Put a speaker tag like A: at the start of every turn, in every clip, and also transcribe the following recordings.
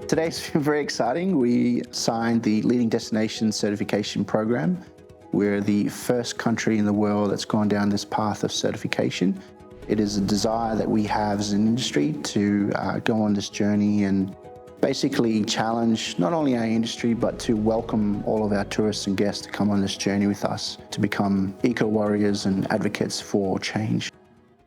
A: Today's been very exciting. We signed the Leading Destination Certification Program. We're the first country in the world that's gone down this path of certification. It is a desire that we have as an industry to go on this journey and basically challenge not only our industry, but to welcome all of our tourists and guests to come on this journey with us, to become eco-warriors and advocates for change.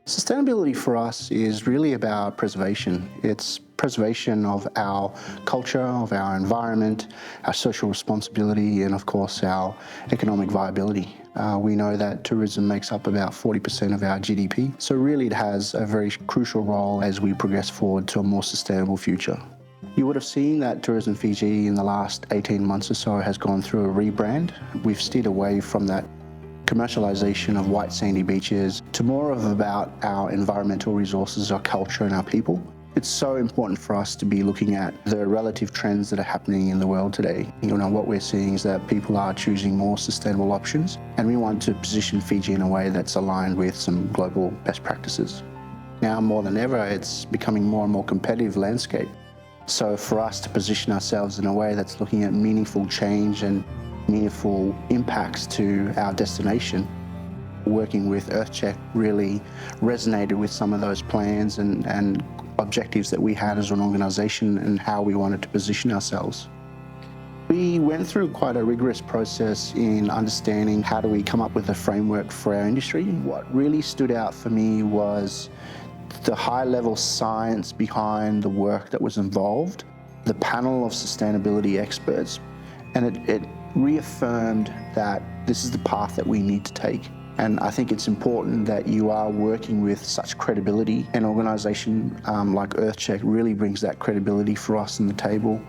A: Sustainability for us is really about preservation. It's preservation of our culture, of our environment, our social responsibility, and of course our economic viability. We know that tourism makes up about 40% of our GDP, so really it has a very crucial role as we progress forward to a more sustainable future. You would have seen that Tourism Fiji in the last 18 months or so has gone through a rebrand. We've steered away from that commercialization of white sandy beaches to more of about our environmental resources, our culture and our people. It's so important for us to be looking at the relative trends that are happening in the world today. What we're seeing is that people are choosing more sustainable options, and we want to position Fiji in a way that's aligned with some global best practices. Now more than ever, it's becoming more and more competitive landscape. So for us to position ourselves in a way that's looking at meaningful change and meaningful impacts to our destination, working with Earthcheck really resonated with some of those plans and objectives that we had as an organisation and how we wanted to position ourselves. We went through quite a rigorous process in understanding how do we come up with a framework for our industry. What really stood out for me was the high-level science behind the work that was involved, the panel of sustainability experts, and it reaffirmed that this is the path that we need to take. And I think it's important that you are working with such credibility. An organisation like Earthcheck really brings that credibility for us on the table.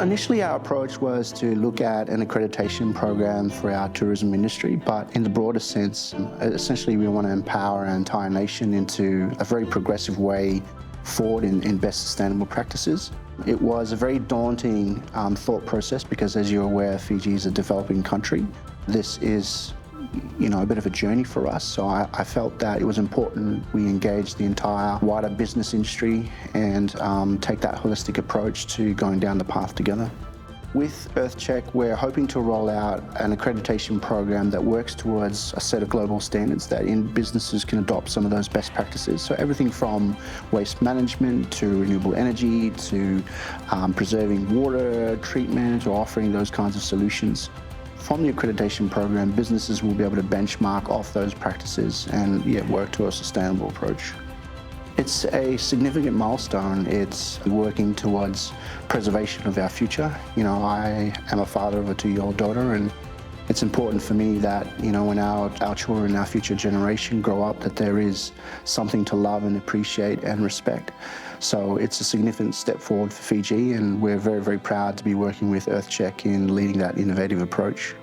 A: Initially, our approach was to look at an accreditation program for our tourism industry, but in the broader sense, essentially we want to empower our entire nation into a very progressive way forward in best sustainable practices. It was a very daunting thought process because, as you're aware, Fiji is a developing country. This is a bit of a journey for us, so I felt that it was important we engage the entire wider business industry and take that holistic approach to going down the path together. With Earthcheck, we're hoping to roll out an accreditation program that works towards a set of global standards that businesses can adopt some of those best practices. So everything from waste management to renewable energy to preserving water treatment or offering those kinds of solutions. From the accreditation program, businesses will be able to benchmark off those practices and work to a sustainable approach. It's a significant milestone. It's working towards preservation of our future. I am a father of a 2-year-old daughter, and it's important for me that, when our children, our future generation grow up, that there is something to love and appreciate and respect. So it's a significant step forward for Fiji, and we're very, very proud to be working with Earthcheck in leading that innovative approach.